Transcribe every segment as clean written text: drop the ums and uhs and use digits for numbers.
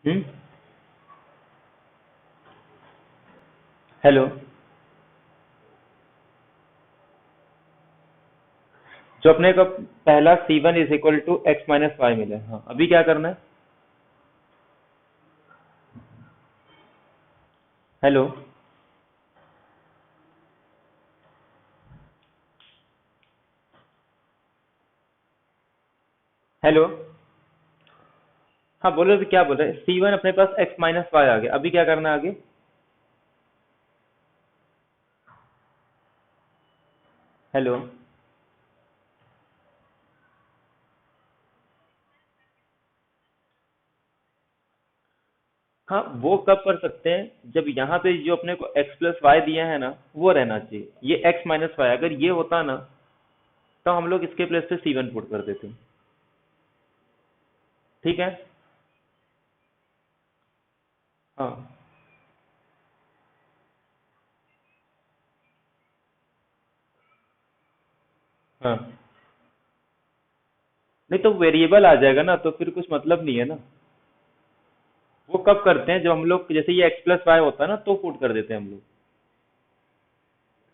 हम्म। Hello. जो अपने को पहला C1 is equal to x minus y मिला है, हाँ अभी क्या करना है? हेलो। हेलो। हाँ बोलो, अभी क्या बोल रहे हैं? C1 अपने पास एक्स माइनस वाई आ गया, अभी क्या करना है आगे? हेलो। हाँ वो कब कर सकते हैं, जब यहाँ पे जो अपने को x प्लस वाई दिया है ना वो रहना चाहिए। ये x माइनस वाई अगर ये होता ना तो हम लोग इसके प्लेस पे C1 पुट कर देते। ठीक है। हाँ। हाँ नहीं तो वेरिएबल आ जाएगा ना, तो फिर कुछ मतलब नहीं है ना। वो कब करते हैं, जब हम लोग जैसे ये x प्लस वाई होता है ना तो पुट कर देते हैं हम लोग।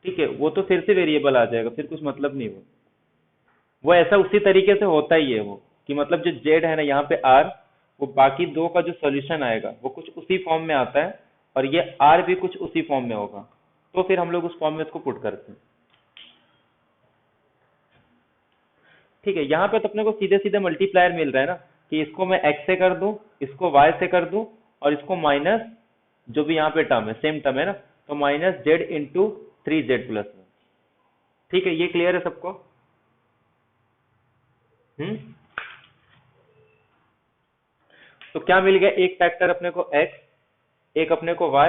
ठीक है, वो तो फिर से वेरिएबल आ जाएगा, फिर कुछ मतलब नहीं। वो ऐसा उसी तरीके से होता ही है वो, कि मतलब जो जेड है ना यहाँ पे आर, वो बाकी दो का जो सॉल्यूशन आएगा वो कुछ उसी फॉर्म में आता है, और ये आर भी कुछ उसी फॉर्म में होगा, तो फिर हम लोग उस फॉर्म में इसको पुट करते हैं। ठीक है, यहाँ पे तो अपने को सीधे सीधे मल्टीप्लायर मिल रहा है ना, कि इसको मैं एक्स से कर दूं, इसको वाई से कर दूं, और इसको माइनस जो भी यहाँ पे टर्म है सेम टर्म है ना, तो माइनस जेड इंटू 3Z+1। ठीक है, ये क्लियर है सबको? हम्म। तो क्या मिल गया, एक फैक्टर अपने को x, एक अपने को y,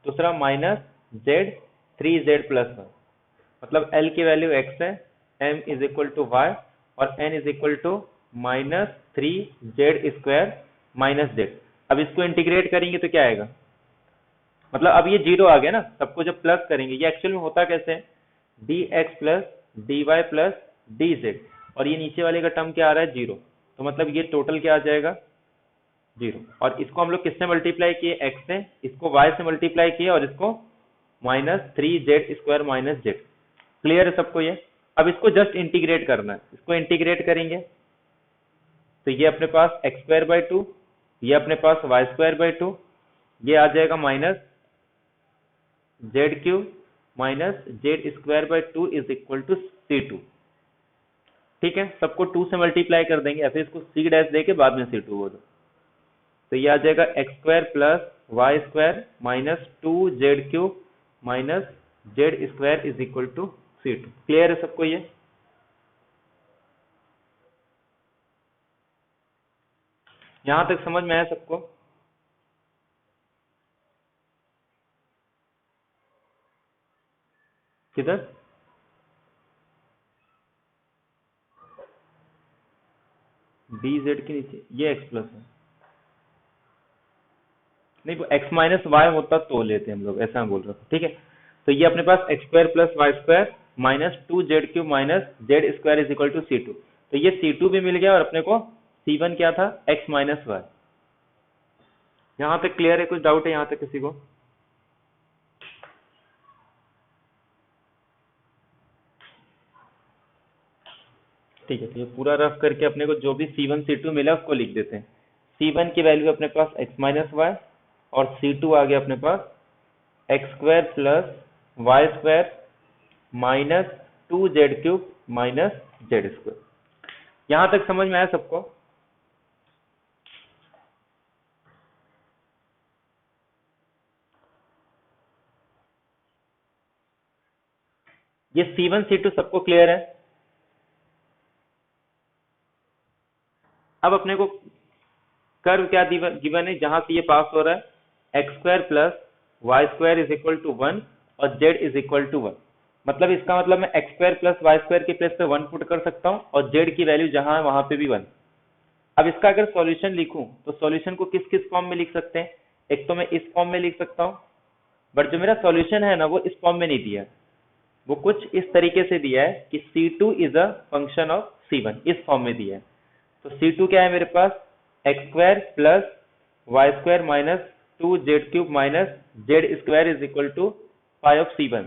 दूसरा माइनस जेड 3Z+1। मतलब L की वैल्यू x है, m is equal to Y, और n is equal to -3Z² minus Z. अब इसको इंटीग्रेट करेंगे तो क्या आएगा? मतलब अब ये जीरो आ गया ना, सबको जब प्लस करेंगे, ये एक्चुअल में होता कैसे है? D X plus D Y plus D Z, और ये नीचे वाले का टर्म क्या आ रहा है? जीरो। तो मतलब ये टोटल क्या आ जाएगा? जीरो। और इसको हम लोग किससे मल्टीप्लाई किए? एक्स से। इसको वाई से मल्टीप्लाई किए, और इसको -3Z² माइनस जेड। क्लियर है सबको ये? अब इसको जस्ट इंटीग्रेट करना है, इसको इंटीग्रेट करेंगे तो ये अपने पास x² बाई 2, ये अपने पास y² बाई 2, ये आ जाएगा -Z³ minus Z² by 2 is equal to C2। ठीक है, सबको 2 से मल्टीप्लाई कर देंगे, ऐसे इसको C डैश दे के बाद में C2 बोलो। तो ये आ जाएगा x² plus y² minus 2Z³ minus Z² is equal to C2। Clear है सबको ये? यहां तक समझ में आया सबको? किधर? डी जेड के नीचे ये x प्लस है। नहीं, वो x माइनस वाई होता तो लेते हम लोग, ऐसा मैं बोल रहा था। ठीक है, तो ये अपने पास x² plus y² minus 2Z³ minus Z² is equal to C2। तो ये C2 भी मिल गया, और अपने को C1 क्या था? x minus Y. यहाँ तक क्लियर है? कुछ डाउट है यहाँ तक किसी को? ठीक है, तो ये पूरा रफ करके अपने को जो भी C1 C2 मिला उसको लिख देते हैं। C1 की वैल्यू अपने पास x माइनस वाई, और C2 आ गया अपने पास x² plus y² minus 2Z³ minus Z²। यहाँ तक समझ में आया सबको? ये C1 C2 सबको क्लियर है? अब अपने को कर्व क्या गिवन है जहां से ये पास हो रहा है? x² plus y² is equal to 1, और z इज इक्वल टू 1। मतलब इसका मतलब मैं x² प्लस y² के प्लेस पे 1 पुट कर सकता हूँ, और z की वैल्यू जहां है वहां पे भी 1। अब इसका अगर सॉल्यूशन लिखूं तो सॉल्यूशन को किस किस फॉर्म में लिख सकते हैं? एक तो मैं इस फॉर्म में लिख सकता हूँ, बट जो मेरा सॉल्यूशन है ना वो इस फॉर्म में नहीं दिया है। वो कुछ इस तरीके से दिया है कि C2 is a function of C1, इस फॉर्म में दिया है। तो C2 क्या है मेरे पास? x² plus Y square minus 2z³ minus Z square is equal to 5c1।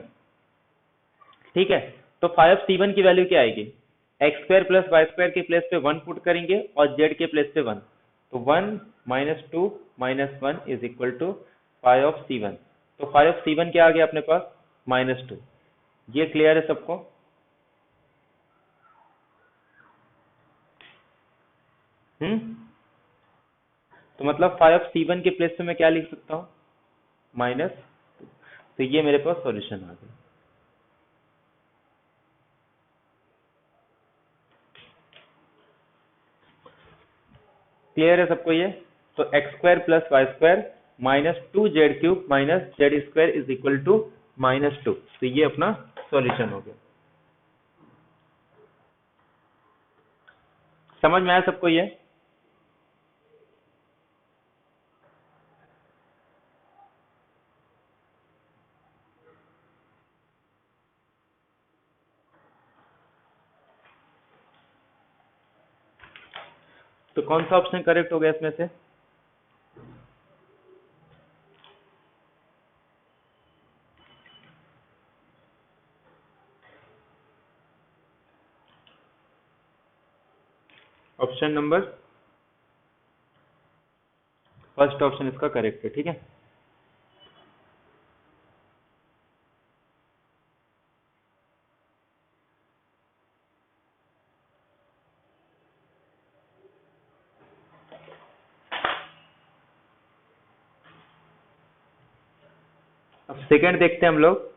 ठीक है, तो 5c1 की वैल्यू क्या आएगी, X square plus Y square के प्लेस पे 1 पुट करेंगे और जेड के प्लेस पे 1, तो 1 minus 2 minus 1 is equal to 5c1। तो 5c1 क्या आ गया अपने पास, -2। ये क्लियर है सबको? तो मतलब 5c1 के प्लेस पे मैं क्या लिख सकता हूँ, -2। तो ये मेरे पास सॉल्यूशन आ गया। क्लियर है सबको ये? तो X square plus Y square minus 2z³ minus Z square is equal to -2। तो ये अपना सॉल्यूशन हो गया। समझ में आया सबको ये? तो कौन सा ऑप्शन करेक्ट हो गया इसमें से? ऑप्शन नंबर फर्स्ट ऑप्शन इसका करेक्ट है। ठीक है, अब सेकंड देखते हैं हम लोग,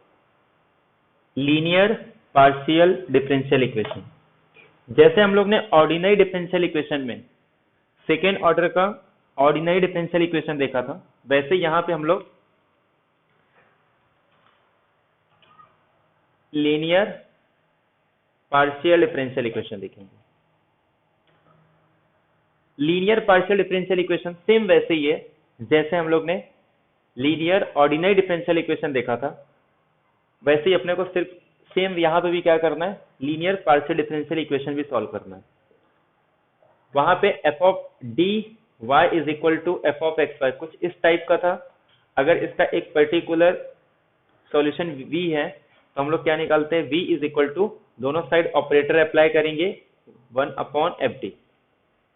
लीनियर पार्शियल डिफरेंशियल इक्वेशन। जैसे हम लोग ने ऑर्डिनरी डिफरेंशियल इक्वेशन में सेकेंड ऑर्डर का ऑर्डिनरी डिफरेंशियल इक्वेशन देखा था, वैसे यहां पे हम लोग लीनियर पार्शियल डिफरेंशियल इक्वेशन देखेंगे। Linear partial differential equation same वैसे ही है जैसे हम लोग ने लीनियर ऑर्डिनरी डिफरेंशियल इक्वेशन देखा था, वैसे ही अपने को सिर्फ सेम यहाँ पे भी क्या करना है, लीनियर पार्शियल डिफरेंशियल इक्वेशन भी सॉल्व करना है। वहां पे F of D Y is equal to F of X Y कुछ इस टाइप का था। अगर इसका एक पर्टिकुलर सॉल्यूशन v है तो हम लोग क्या निकालते हैं, v इज इक्वल टू दोनों साइड ऑपरेटर अप्लाई करेंगे 1/fd।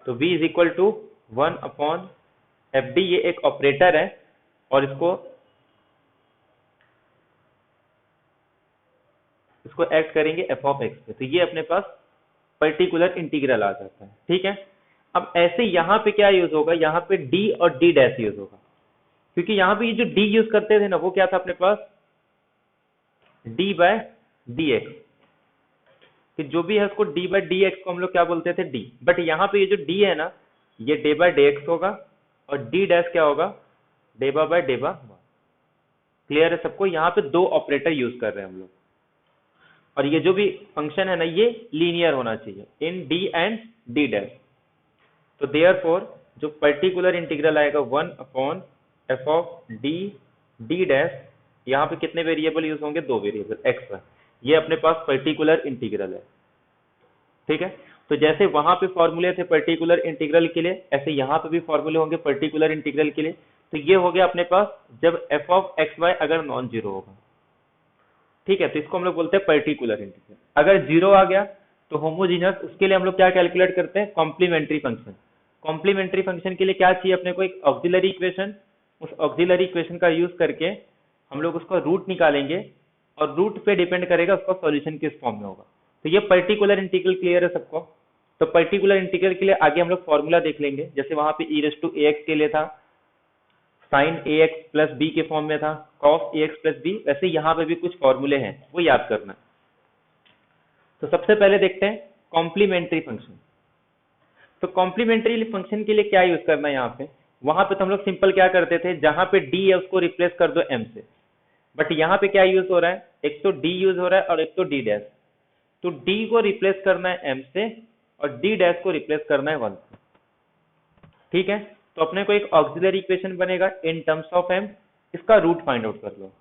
तो v is equal to 1/fd, ये एक ऑपरेटर है और इसको ऐड करेंगे एफ ऑफ एक्स पे, तो ये अपने पास पर्टिकुलर इंटीग्रल आ जाता है। ठीक है, अब ऐसे यहाँ पे क्या यूज होगा, यहाँ पे d और d डैश यूज होगा, क्योंकि यहाँ पे ये जो d यूज करते थे ना, वो क्या था अपने पास d/dx, कि जो भी है उसको d/dx को हम लोग क्या बोलते थे, d। बट यहाँ पे ये जो d है ना, ये d/dx होगा और d डैश क्या होगा, d/d। क्लियर है सबको? यहाँ पे दो ऑपरेटर यूज कर रहे हैं हम लोग, और ये जो भी फंक्शन है ना, ये लीनियर होना चाहिए इन d एंड d डैश। तो देयरफॉर जो पर्टिकुलर इंटीग्रल आएगा 1/f(d) डैश, यहाँ पे कितने वेरिएबल यूज होंगे, दो वेरिएबल x y। ये अपने पास पर्टिकुलर इंटीग्रल है। ठीक है, तो जैसे वहां पे फॉर्मूले थे पर्टिकुलर इंटीग्रल के लिए, ऐसे यहाँ पे भी फॉर्मूले होंगे पर्टिकुलर इंटीग्रल के लिए। तो ये हो गया अपने पास जब एफ ऑफ एक्स वाई अगर नॉन जीरो होगा। ठीक है, तो इसको हम लोग बोलते हैं पर्टिकुलर इंटीग्रल। अगर जीरो आ गया तो होमोजीनियस, उसके लिए हम लोग क्या कैलकुलेट करते हैं, कॉम्प्लीमेंट्री फंक्शन। कॉम्प्लीमेंट्री फंक्शन के लिए क्या चाहिए अपने को, एक ऑक्सिलरी इक्वेशन। उस ऑक्सिलरी इक्वेशन का यूज करके हम लोग उसका रूट निकालेंगे और रूट पे डिपेंड करेगा उसका सॉल्यूशन किस फॉर्म में होगा। तो ये पर्टिकुलर इंटीग्रल क्लियर है सबको? तो पर्टिकुलर इंटीग्रल के लिए आगे हम लोग फॉर्मूला देख लेंगे। जैसे वहां पे e⁻ax के लिए था sin ax प्लस b के फॉर्म में था cos ax प्लस b, वैसे यहाँ पे भी कुछ फॉर्मूले हैं, वो याद करना है। तो सबसे पहले देखते हैं कॉम्प्लीमेंट्री फंक्शन। तो कॉम्प्लीमेंट्री फंक्शन के लिए क्या यूज करना है यहाँ पे, वहां पे तो हम लोग सिंपल क्या करते थे, जहां पे d है उसको रिप्लेस कर दो m से। बट यहाँ पे क्या यूज हो रहा है, एक तो d यूज हो रहा है और एक तो d डैश। तो d को रिप्लेस करना है m से और d डैश को रिप्लेस करना है 1 से। ठीक है, तो अपने को एक ऑक्सिलरी इक्वेशन बनेगा इन टर्म्स ऑफ m, इसका रूट फाइंड आउट कर लो।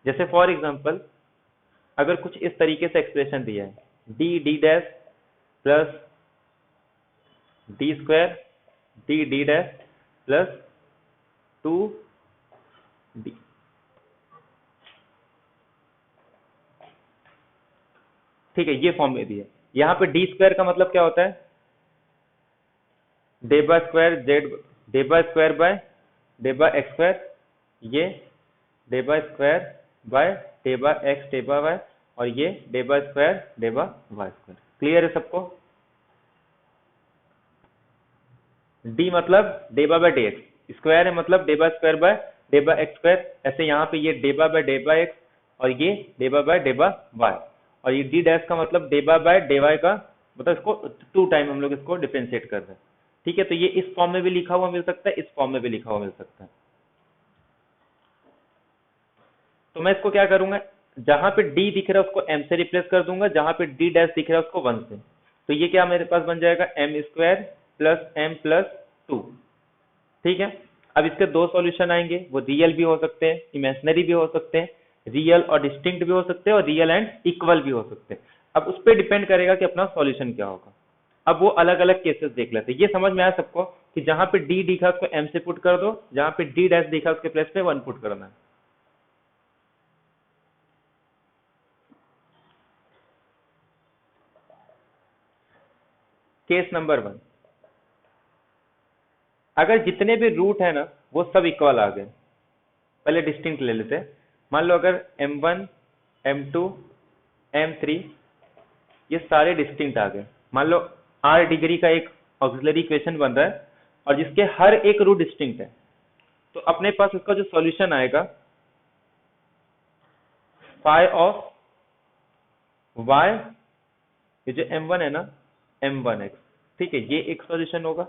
जैसे फॉर एग्जांपल अगर कुछ इस तरीके से एक्सप्रेशन दिया है, d dash plus d square d dash plus 2d। ठीक है, ये फॉर्म में दिया। यहाँ पे डी स्क्वायर का मतलब क्या होता है? D by square z, d by square by d by x square, ये d by square by d by x d by y, और ये d by square d by y square. Clear है सबको? डी मतलब d by d x, square है मतलब d by square by d by x square. ऐसे यहाँ पे ये d by d by x, और ये d by d by y, और ये डी डैश का मतलब डे बाय डे वाई का, मतलब इसको 2 टाइम हम लोग इसको डिफरेंशिएट कर रहे हैं। ठीक है, तो ये इस फॉर्म में भी लिखा हुआ मिल सकता है, इस फॉर्म में भी लिखा हुआ मिल सकता है। तो मैं इसको क्या करूंगा, जहां पे डी दिख रहा है उसको एम से रिप्लेस कर दूंगा, जहां पे डी डैश दिख रहा है उसको 1 से। तो ये क्या मेरे पास बन जाएगा, M square plus M plus 2। ठीक है, अब इसके 2 सॉल्यूशन आएंगे, वो रियल भी हो सकते हैं, इमेजिनरी भी हो सकते हैं, रियल और डिस्टिंक्ट भी हो सकते हैं, और रियल एंड इक्वल भी हो सकते हैं। अब उस पर डिपेंड करेगा कि अपना सॉल्यूशन क्या होगा। अब वो अलग अलग केसेस देख लेते हैं। ये समझ में आया सबको कि जहां पे डी दिखा उसको एम से पुट कर दो, जहां पे डी डैश दिखा उसके प्लेस पे 1 पुट करना है। केस नंबर 1, अगर जितने भी रूट है ना वो सब इक्वल आ गए, पहले डिस्टिंक्ट ले लेते हैं। मान लो अगर m1 m2 m3 ये सारे डिस्टिंक्ट आ गए, मान लो r डिग्री का एक ऑक्सिलरी इक्वेशन बन रहा है और जिसके हर एक रूट डिस्टिंक्ट है, तो अपने पास इसका जो सॉल्यूशन आएगा फाई ऑफ y, ये जो m1 है ना m1x, ठीक है, ये एक सॉल्यूशन होगा।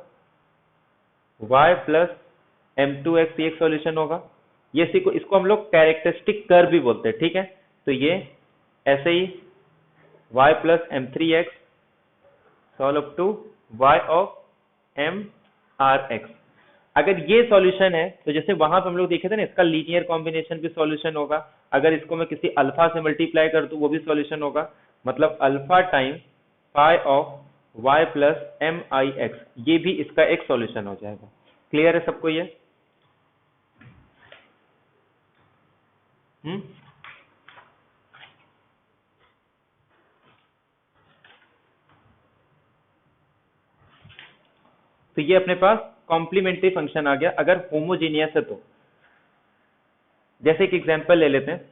y प्लस m2x ये एक सॉल्यूशन होगा। ये इसको हम लोग कैरेक्टरिस्टिक कर्व भी बोलते हैं। ठीक है, तो ये ऐसे ही y plus m3x solve up to y of mrx। अगर ये सॉल्यूशन है तो जैसे वहां पे हम लोग देखे थे ना, इसका लीनियर कॉम्बिनेशन भी सॉल्यूशन होगा। अगर इसको मैं किसी अल्फा से मल्टीप्लाई कर दूं वो भी सॉल्यूशन होगा, मतलब alpha time pi of y plus M I X, ये भी इसका एक सॉल्यूशन हो जाएगा। क्लियर है सबको ये? हम्म, तो ये अपने पास कॉम्प्लीमेंट्री फंक्शन आ गया अगर होमोजीनियस है तो। जैसे एक एग्जांपल ले लेते हैं,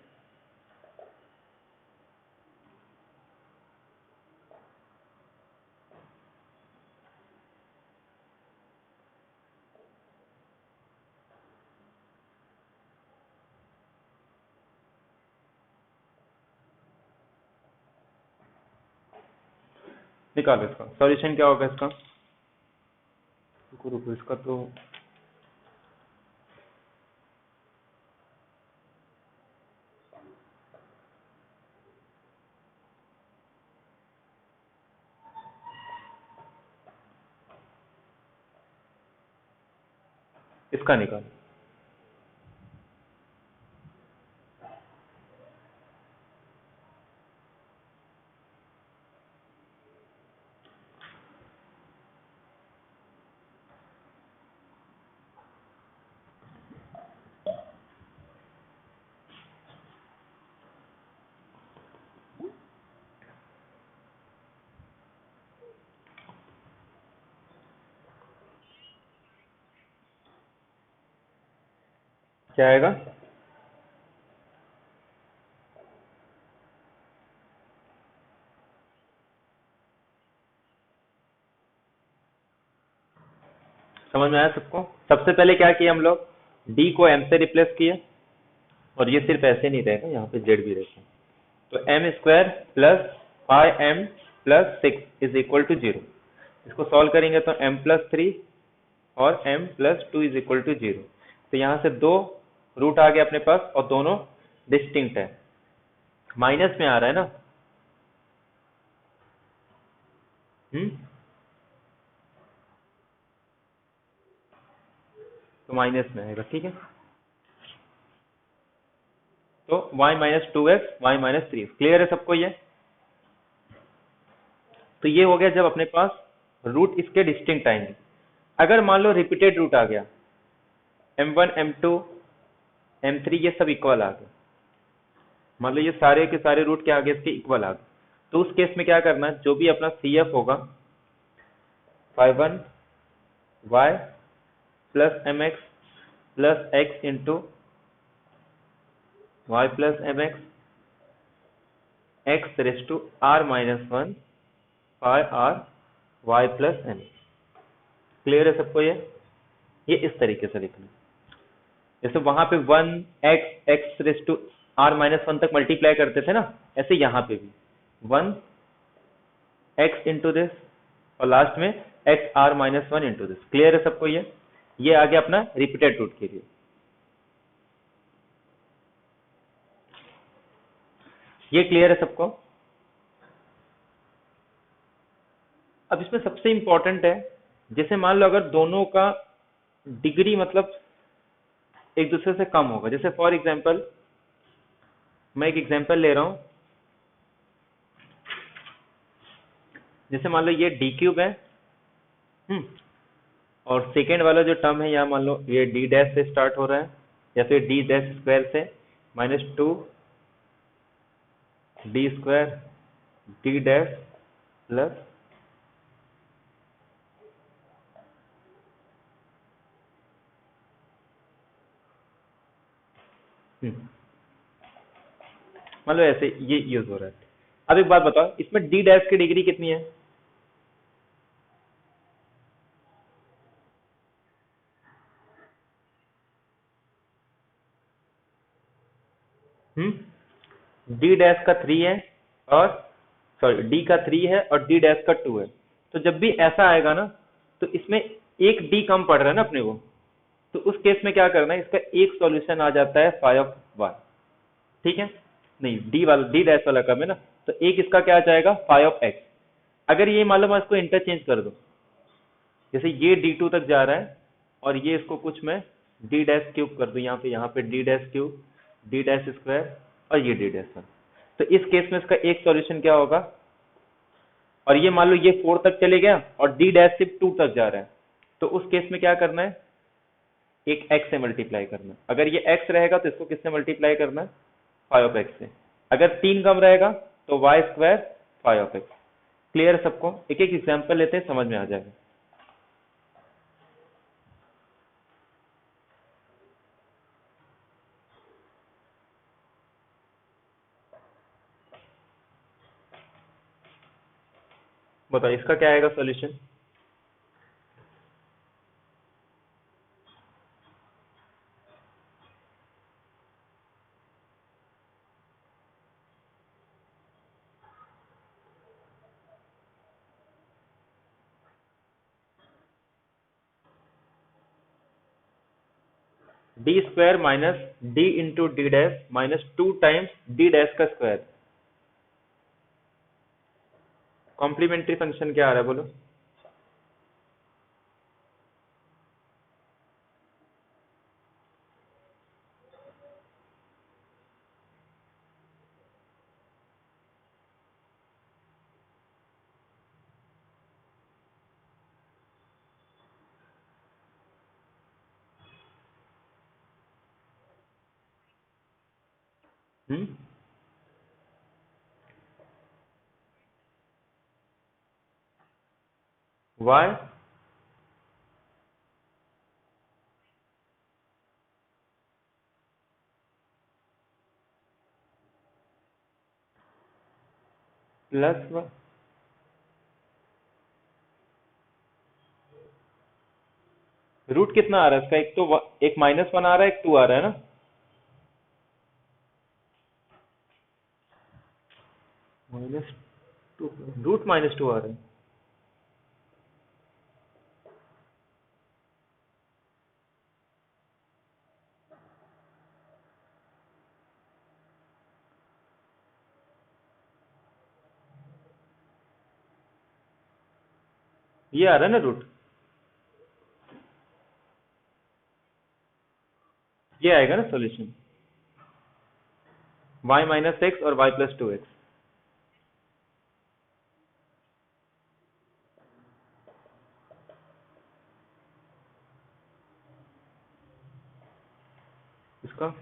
निकालो इसका सॉल्यूशन क्या होगा इसका। रुको रुको, इसका तो इसका निकालो। क्या आएगा? समझ में आया सबको? सबसे पहले क्या किया हम लोग, d को m से रिप्लेस किया, और ये सिर्फ ऐसे नहीं रहेगा, यहाँ पे z भी रहेगा। तो M square plus five M plus 6 is equal to 0। इसको सॉल्व करेंगे तो m प्लस 3 और m plus 2 is equal to 0। तो यहाँ से 2 रूट आ गए अपने पास और दोनों डिस्टिंक्ट है। माइनस में आ रहा है ना, तो माइनस में आएगा। ठीक है, तो y minus 2x y minus 3। Clear है सबको ये? तो ये हो गया जब अपने पास रूट इसके डिस्टिंक्ट आएंगे। अगर मान लो रिपीटेड रूट आ गया m1 m2 m3 ये सब इक्वल आ गए। मान लो ये सारे के सारे रूट क्या आ गए, इसके इक्वल आ गए। तो उस केस में क्या करना है, जो भी अपना CF होगा phi1 y plus mx plus x into y plus mx x raise to r minus 1 phi r y plus m। Clear है सबको? ये इस तरीके से लिखना है। जैसे वहां पे 1 x raise to r minus 1 तक मल्टीप्लाई करते थे ना, ऐसे यहाँ पे भी 1 x इंटू दिस और लास्ट में x r minus 1 into this. Clear है सबको? ये आ गया अपना रिपीटेड रूट के लिए। ये क्लियर है सबको? अब इसमें सबसे इंपॉर्टेंट है, जैसे मान लो अगर दोनों का डिग्री मतलब एक दूसरे से कम होगा, जैसे फॉर एग्जांपल मैं एक एग्जांपल ले रहा हूं, जैसे मान लो ये डी क्यूब है, और सेकेंड वाला जो टर्म है यहाँ मान लो ये डी डैश से स्टार्ट हो रहा है, या फिर डी डैश स्क्वायर से -2 D square D dash plus मान लो ऐसे ये यूज हो रहा है। अब एक बात बताओ, इसमें डी डैश की डिग्री कितनी है? डी डैश का 3 है, और सॉरी डी का 3 है और डी डैश का 2 है। तो जब भी ऐसा आएगा ना, तो इसमें एक डी कम पड़ रहा है ना अपने को, तो उस केस में क्या करना है, इसका एक सॉल्यूशन आ जाता है फाई ऑफ वाई। ठीक है? नहीं, डी डैश वाला कम है ना, तो एक इसका क्या आ जाएगा, फाई ऑफ एक्स। अगर ये मान लो मैं इसको इंटरचेंज कर दूं, जैसे ये D2 तक जा रहा है और ये इसको कुछ मैं डी डैश क्यूब कर दूं, यहाँ पे D dash cube D dash square और ये डी डैश वन। तो इस केस में इसका एक सॉल्यूशन क्या होगा, और ये मान लो ये 4 तक चले गया और डी डैश सिर्फ 2 तक जा रहा है, तो उस केस में क्या करना है, एक x से मल्टीप्लाई करना है। अगर ये x रहेगा तो इसको किससे मल्टीप्लाई करना है, फाई ऑफ एक्स से। अगर 3 कम रहेगा तो Y square phi of X. Clear है सबको? एक एक एग्जाम्पल लेते हैं, समझ में आ जाएगा। बताओ इसका क्या आएगा solution? D square minus D into D dash minus 2 times D dash का स्क्वायर। कॉम्प्लीमेंट्री फंक्शन क्या आ रहा है बोलो? हम्म वाई प्लस रूट कितना आ रहा है इसका, एक तो एक -1 आ रहा है, एक 2 आ रहा है ना। -2 रूट -2 आ रहा है। ये आ रहा है ना रूट, ये आएगा ना सॉल्यूशन, y माइनस एक्स और y प्लस 2x। इसका?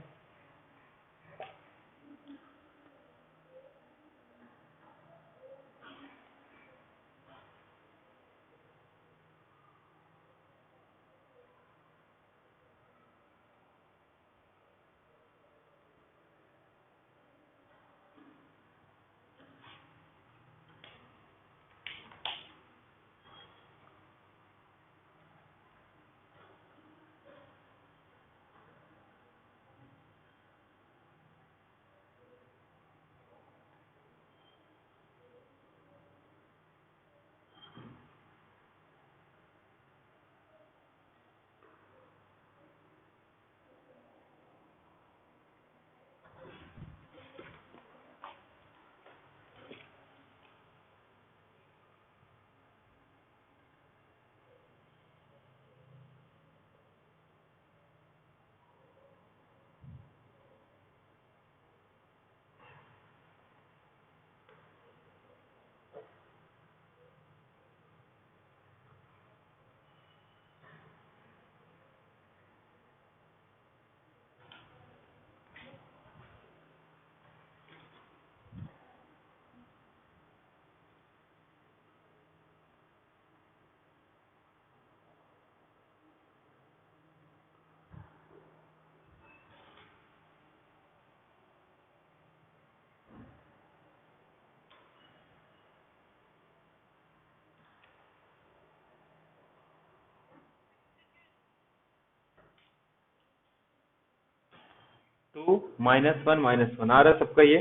टू -1 आ रहा है सबका? ये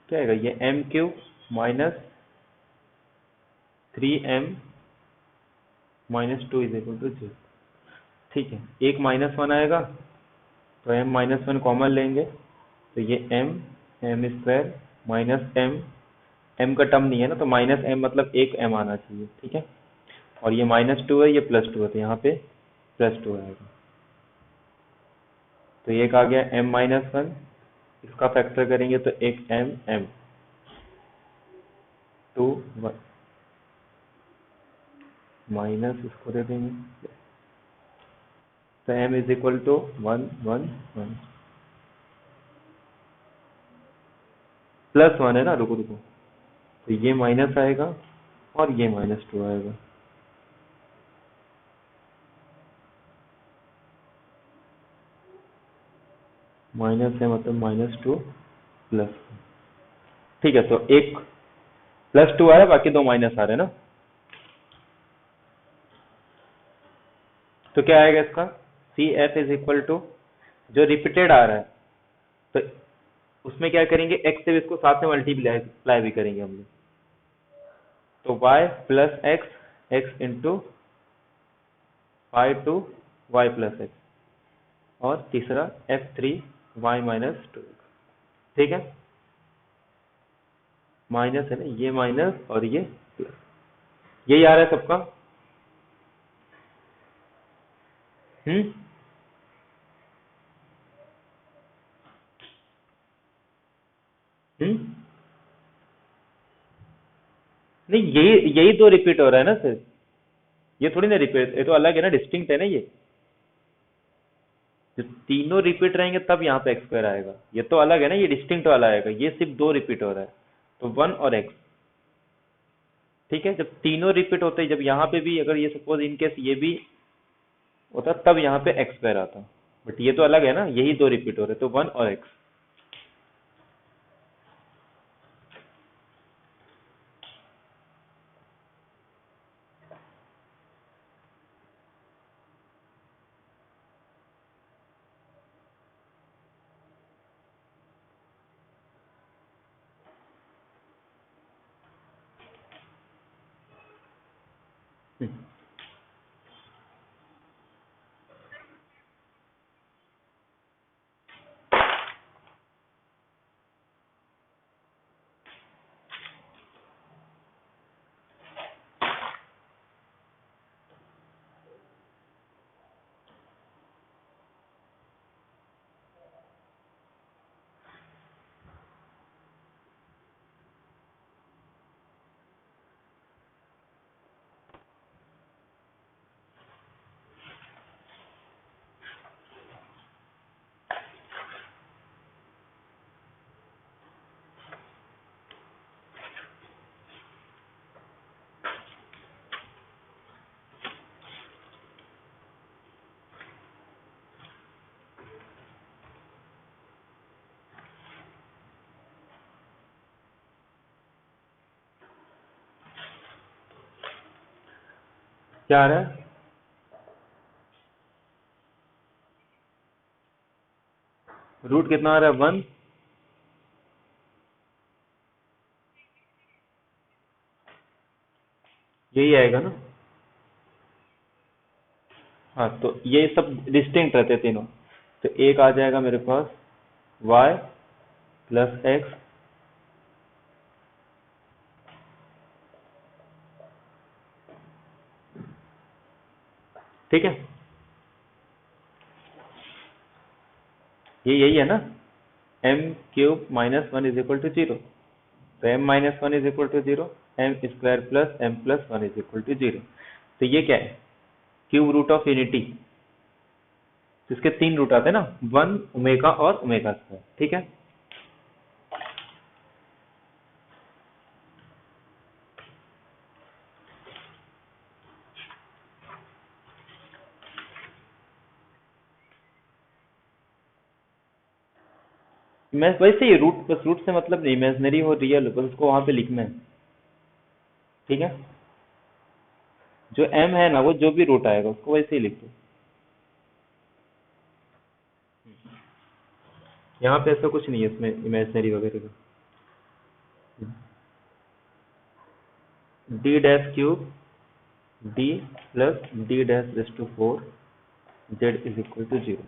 क्या आएगा? ये m³ -3m -2 = 0। ठीक है, एक -1 आएगा तो m-1 कॉमन लेंगे, तो ये m² -m, m का टर्म नहीं है ना, तो -m मतलब एक m आना चाहिए। ठीक है, और ये -2 है, ये +2 है, तो यहाँ पे +2 आएगा। तो एक आ गया m-1, इसका फैक्टर करेंगे तो एक m 2 माइनस इसको दे देंगे, तो m = 1 1 1 +1 है ना, रुको रुको, तो ये माइनस आएगा और ये -2 आएगा। माइनस है मतलब -2 +1। ठीक है, तो एक +2 आ रहा है, बाकी दो माइनस आ रहे हैं ना। तो क्या आएगा इसका? CF = जो रिपीटेड आ रहा है, तो उसमें क्या करेंगे, x से इसको साथ में मल्टीप्लाई भी करेंगे हम लोग, तो y + x, x × 5 to y + x, और तीसरा F3 y - 2। ठीक है, माइनस है ना, ये माइनस और ये प्लस, यही आ रहा है सबका। हम्म हम्म नहीं, यही यही दो रिपीट हो रहा है ना सर, ये थोड़ी ना रिपीट, ये तो अलग है ना, डिस्टिंक्ट है ना। ये जो तीनों रिपीट रहेंगे तब यहाँ पे x² आएगा, ये तो अलग है ना, ये डिस्टिंक्ट वाला आएगा, ये सिर्फ दो रिपीट हो रहा है, तो 1 और x। ठीक है, जब तीनों रिपीट होते हैं, जब यहाँ पे भी अगर ये सपोज इन केस ये भी होता तब यहाँ पे x² आता, बट ये तो अलग है ना, यही दो रिपीट हो रहे, तो 1 और x। क्या आ रहा है? रूट कितना आ रहा है? 1। यही आएगा ना? हाँ, तो ये सब डिस्टिंक्ट रहते हैं तीनों। तो एक आ जाएगा मेरे पास y प्लस एक्स, ठीक है। ये यही है ना, m cube minus 1 is equal to 0। तो m minus 1 is equal to 0, M square plus m plus 1 is equal to 0। तो ये क्या है? Cube root of unity. तो इसके 3 रूट आते हैं ना, 1 ओमेगा और ओमेगा स्क्वायर, ठीक है। मैं वैसे ही रूट, बस रूट से मतलब नहीं, इमेजिनरी हो रियल हो, बस उसको वहां पे लिखना है, ठीक है। जो m है ना, वो जो भी रूट आएगा उसको वैसे ही लिख दो। यहाँ पे ऐसा कुछ नहीं है इसमें इमेजिनरी वगैरह का। D dash cube D plus D dash raise to 4 Z is equal to 0।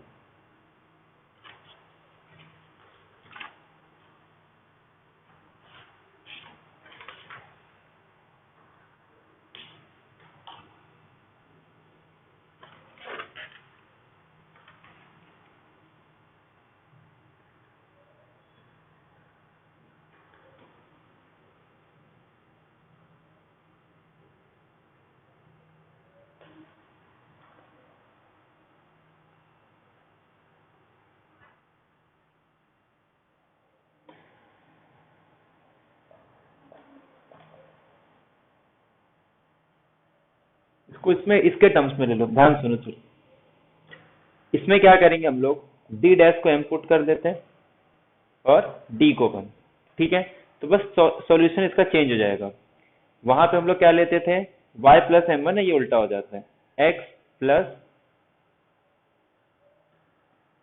इसको इसमें इसके टर्म्स में ले लो, ध्यान सुनो चलो। इसमें क्या करेंगे हम लोग, डी डैश को m पुट कर देते हैं और d को 1, ठीक है। तो बस सॉल्यूशन इसका चेंज हो जाएगा। वहां पे हम लोग क्या लेते थे, y प्लस m1 है, ये उल्टा हो जाता है x प्लस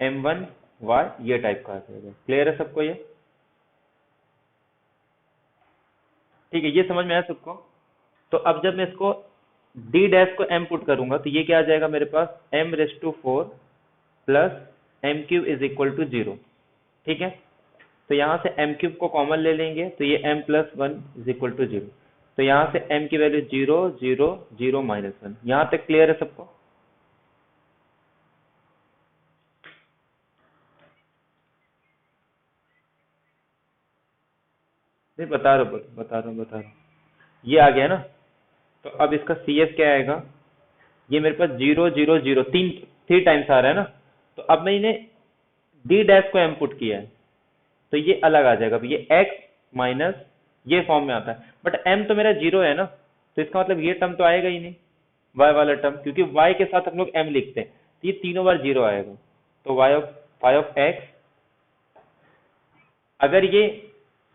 m1 y, ये टाइप का आ जाएगा। क्लियर है सबको ये? ठीक है, ये समझ में आया सबको? तो अब जब मैं इसको d डैश को m पुट करूंगा तो ये क्या आ जाएगा मेरे पास, m raise to 4 plus m cube is equal to 0, ठीक है। तो यहाँ से m क्यूब को कॉमन ले लेंगे तो ये m plus 1 is equal to 0। तो यहाँ से m की वैल्यू 0 0 0 माइनस 1। यहाँ तक क्लियर है सबको? नहीं, बता रहा हूँ। ये आ गया ना? तो अब इसका CS क्या आएगा, ये मेरे पास 0 0 0 3 टाइम्स आ रहा है ना। तो अब मैंने d डैश को m पुट किया है तो ये अलग आ जाएगा। ये x माइनस ये फॉर्म में आता है, बट m तो मेरा 0 है ना, तो इसका मतलब ये टर्म तो आएगा ही नहीं, y वाला टर्म, क्योंकि y के साथ हम लोग m लिखते हैं, तो ये तीनों बार 0 आएगा। तो y ऑफ x, अगर ये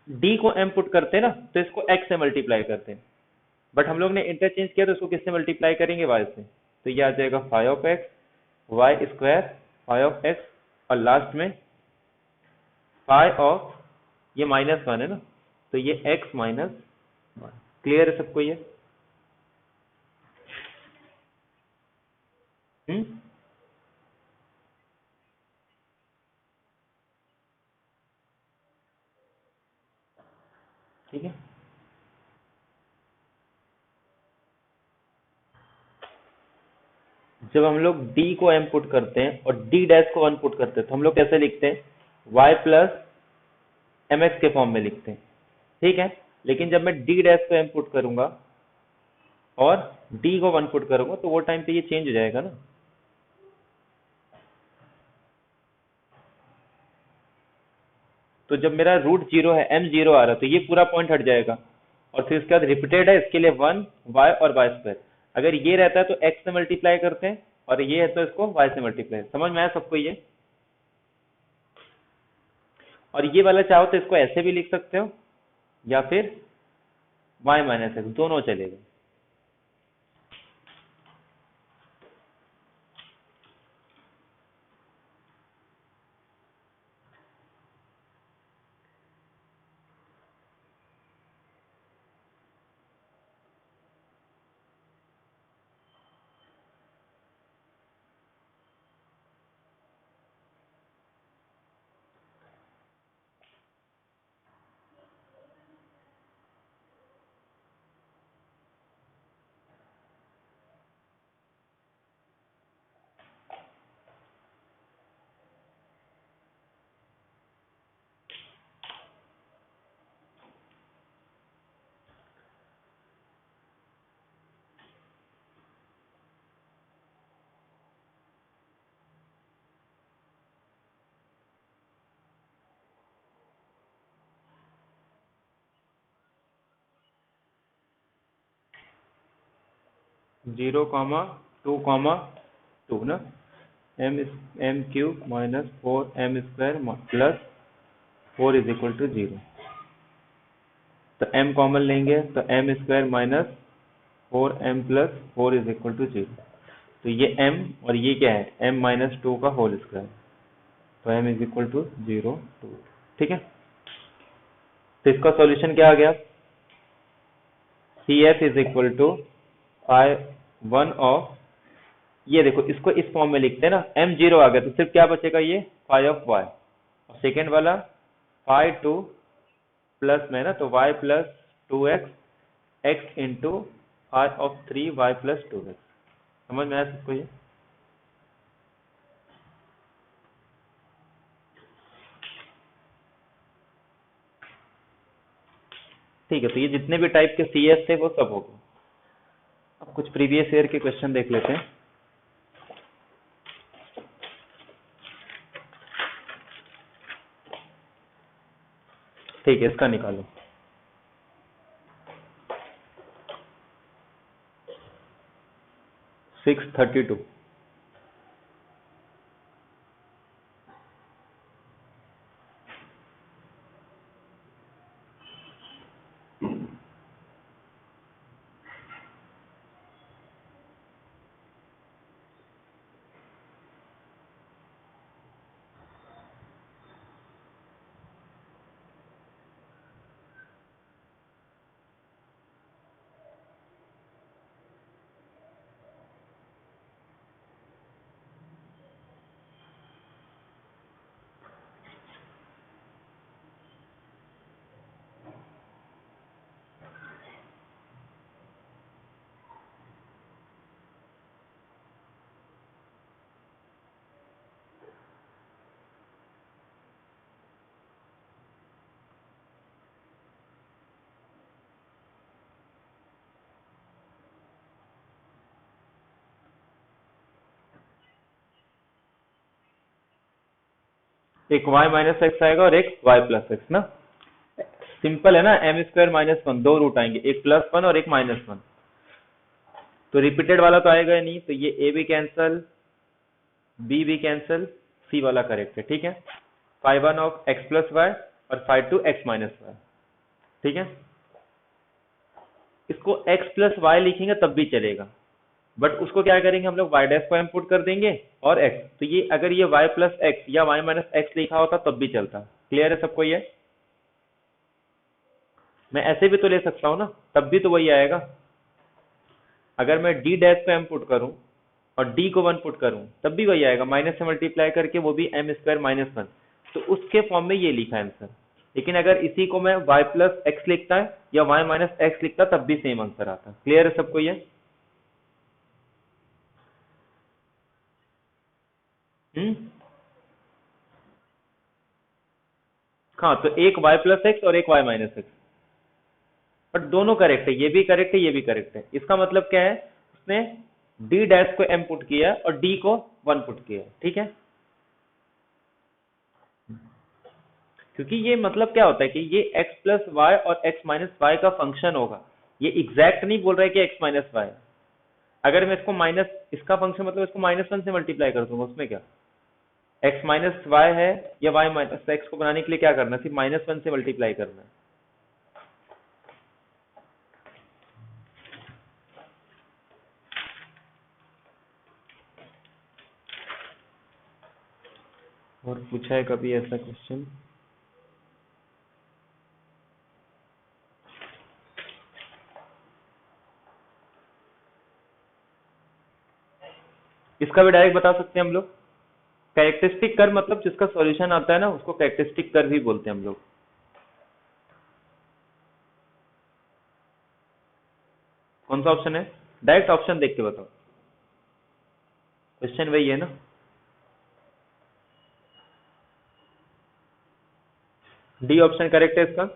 d को m पुट करते हैं ना तो इसको x से मल्टीप्लाई करते हैं, बट हम लोग ने इंटरचेंज किया तो इसको किससे मल्टीप्लाई करेंगे, y से। तो ये आ जाएगा phi of X, Y square phi of X, और लास्ट में फाई ऑफ, ये -1 है ना, तो ये x माइनस 1। क्लियर है सबको ये? हम्म, ठीक है। जब हम लोग d को m पुट करते हैं और d डैश को 1 पुट करते हैं तो हम लोग कैसे लिखते हैं, y प्लस mx के फॉर्म में लिखते हैं, ठीक है। लेकिन जब मैं d डैश को m पुट करूंगा और d को 1 पुट करूंगा तो वो टाइम पे ये चेंज हो जाएगा ना। तो जब मेरा रूट 0 है, m 0 आ रहा है, तो ये पूरा पॉइंट हट जाएगा, और फिर उसके बाद रिपीटेड है, इसके लिए 1 y और y स्क्वायर। अगर ये रहता है तो x से मल्टीप्लाई करते हैं, और ये है तो इसको y से मल्टीप्लाई। समझ में आया सबको ये? और ये वाला चाहो तो इसको ऐसे भी लिख सकते हो, या फिर y माइनस एक्स, दोनों चलेगा। 0,2,2 ना, m cube minus 4m square plus 4 is equal to 0। तो m कॉमन लेंगे तो m square minus 4m plus 4 is equal to 0। तो ये m और ये क्या है, m माइनस 2 का होल स्क्वायर, तो m इज इक्वल टू 0 2। ठीक है, तो इसका सॉल्यूशन क्या आ गया, CF is equal to one of, ये देखो इसको इस फॉर्म में लिखते हैं ना, m0 आ गया तो सिर्फ क्या बचेगा, ये फाई ऑफ y, और सेकेंड वाला फाई 2 प्लस में ना, तो y plus 2x x into phi of 3y plus 2x। समझ में आया सबको ये? ठीक है, तो ये जितने भी टाइप के CS थे वो सब हो गए। अब कुछ प्रीवियस ईयर के क्वेश्चन देख लेते हैं। ठीक है, इसका निकालो। सिक्स 32। एक y माइनस एक्स आएगा और एक y प्लस एक्स ना, सिंपल है ना, m स्क्वायर माइनस 1, दो रूट आएंगे, एक प्लस 1 और एक माइनस 1, तो रिपीटेड वाला तो आएगा ही नहीं, तो ये a भी कैंसल, b भी कैंसल, c वाला करेक्ट है। ठीक है, phi 1 of x plus Y और फाई 2 x माइनस वाई। ठीक है, इसको x प्लस वाई लिखेंगे तब भी चलेगा, बट उसको क्या करेंगे हम लोग, y डैश को इनपुट कर देंगे और x, तो ये अगर ये y प्लस एक्स या y माइनस एक्स लिखा होता तब भी चलता। क्लियर है सबको ये? मैं ऐसे भी तो ले सकता हूँ ना, तब भी तो वही आएगा। अगर मैं d डैश को इनपुट करूं और d को 1 पुट करूं तब भी वही आएगा, माइनस से मल्टीप्लाई करके, वो भी m स्क्वायर माइनस 1, तो उसके फॉर्म में ये लिखा है आंसर। लेकिन अगर इसी को मैं y प्लस एक्स लिखता है या y माइनस एक्स लिखता तब भी सेम आंसर आता। क्लियर है सबको ये? हम्म, हाँ, तो एक y प्लस एक्स और एक y माइनस एक्स, बट दोनों करेक्ट है, ये भी करेक्ट है ये भी करेक्ट है। इसका मतलब क्या है, उसने d डैश को m पुट किया और d को 1 पुट किया। ठीक है, क्योंकि ये मतलब क्या होता है कि ये x प्लस वाई और x माइनस वाई का फंक्शन होगा, ये एग्जैक्ट नहीं बोल रहा है कि x माइनस वाई। अगर मैं इसको माइनस, इसका फंक्शन मतलब इसको -1 से मल्टीप्लाई कर दूंगा, उसमें क्या, x माइनस वाई है या y माइनस एक्स को बनाने के लिए क्या करना है, सिर्फ -1 से मल्टीप्लाई करना है। और पूछा है कभी ऐसा क्वेश्चन? इसका भी डायरेक्ट बता सकते हैं हम लोग। कैरेक्टरिस्टिक कर्व मतलब जिसका सॉल्यूशन आता है ना, उसको कैरेक्टरिस्टिक कर्व ही बोलते हैं हम लोग। कौन सा ऑप्शन है, डायरेक्ट ऑप्शन देख के बताओ, क्वेश्चन वही है ना। डी ऑप्शन करेक्ट है इसका।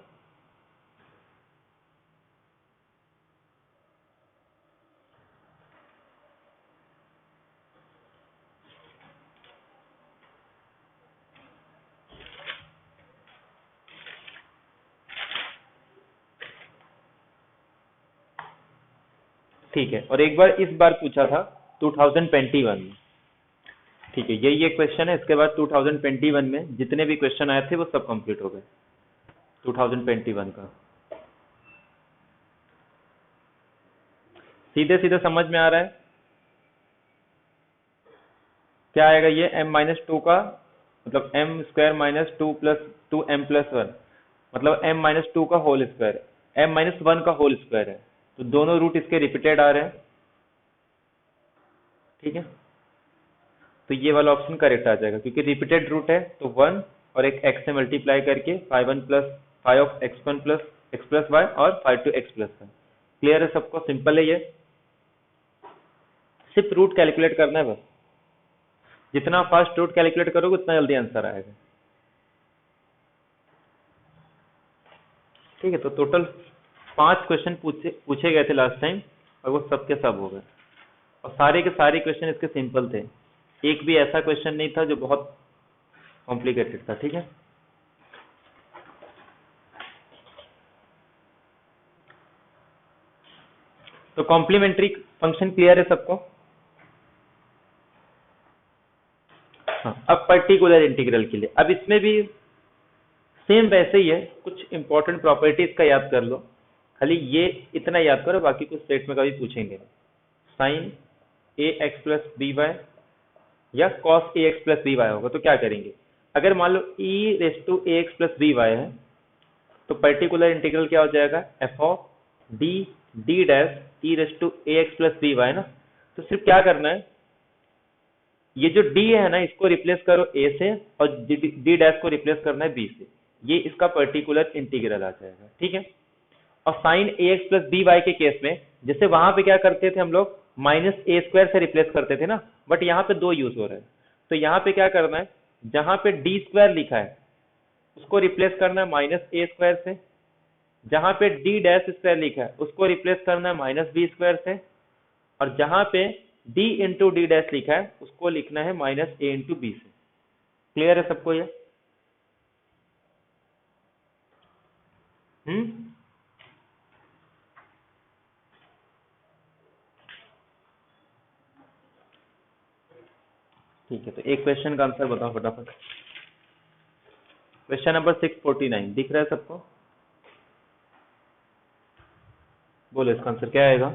ठीक है, और एक बार इस बार पूछा था 2021 में। ठीक है, यही एक क्वेश्चन है। इसके बाद 2021 में जितने भी क्वेश्चन आए थे वो सब कंप्लीट हो गए 2021 का। सीधे सीधे समझ में आ रहा है? क्या आएगा ये m-2 का मतलब m square minus 2 plus 2m+1 मतलब m-2 का होल स्क्वायर, m-1 का होल स्क्वायर है, तो दोनों रूट इसके रिपीटेड आ रहे हैं। ठीक है, तो ये वाला ऑप्शन करेक्ट आ जाएगा क्योंकि रिपीटेड रूट है, तो 1 और एक x से मल्टीप्लाई करके 5 plus 5 of x1 plus x plus Y और 5 to x plus Y. Clear है सबको? सिंपल है ये, सिर्फ रूट कैलकुलेट करना है बस। जितना फास्ट रूट कैलकुलेट करोगे उतना जल्दी आंसर आएगा। ठीक है, तो टोटल 5 क्वेश्चन पूछे गए थे लास्ट टाइम और वो सब के सब हो गए, और सारे के सारे क्वेश्चन इसके सिंपल थे। एक भी ऐसा क्वेश्चन नहीं था जो बहुत कॉम्प्लिकेटेड था। ठीक है, तो कॉम्प्लीमेंट्री फंक्शन क्लियर है सबको? हाँ, अब पर्टिकुलर इंटीग्रल के लिए, अब इसमें भी सेम वैसे ही है, कुछ इंपॉर्टेंट प्रॉपर्टीज का याद कर लो। खाली ये इतना याद करो, बाकी कुछ स्टेट में कभी पूछेंगे। Sine a x plus b y या cos a x plus b y होगा तो क्या करेंगे? अगर मान लो e raise to a x plus b y है तो पर्टिकुलर इंटीग्रल क्या हो जाएगा? F of d d dash e raise to a x plus b y ना। तो सिर्फ क्या करना है, ये जो d है ना इसको रिप्लेस करो a से और d डैश को रिप्लेस करना है b से, ये इसका पर्टिकुलर इंटीग्रल आ जाएगा। ठीक है, और sign a x plus b Y के केस में जैसे वहां पे क्या करते थे हम लोग, माइनस ए स्क्वायर से रिप्लेस करते थे ना, बट यहाँ पे दो यूज हो रहा है। तो यहाँ पे क्या करना है, जहां पे डी स्क्वायर लिखा है उसको रिप्लेस करना है माइनस ए स्क्वायर से, जहां पे डी डैश स्क्वायर लिखा है उसको रिप्लेस करना है माइनस बी स्क्वायर से, और जहां पे d इंटू डी डैश लिखा है उसको लिखना है माइनस ए इंटू बी से। क्लियर है सबको ये? ठीक है, तो एक क्वेश्चन का आंसर बताओ फटाफट। क्वेश्चन नंबर 649 दिख रहा है सबको? बोलो इसका आंसर क्या आएगा?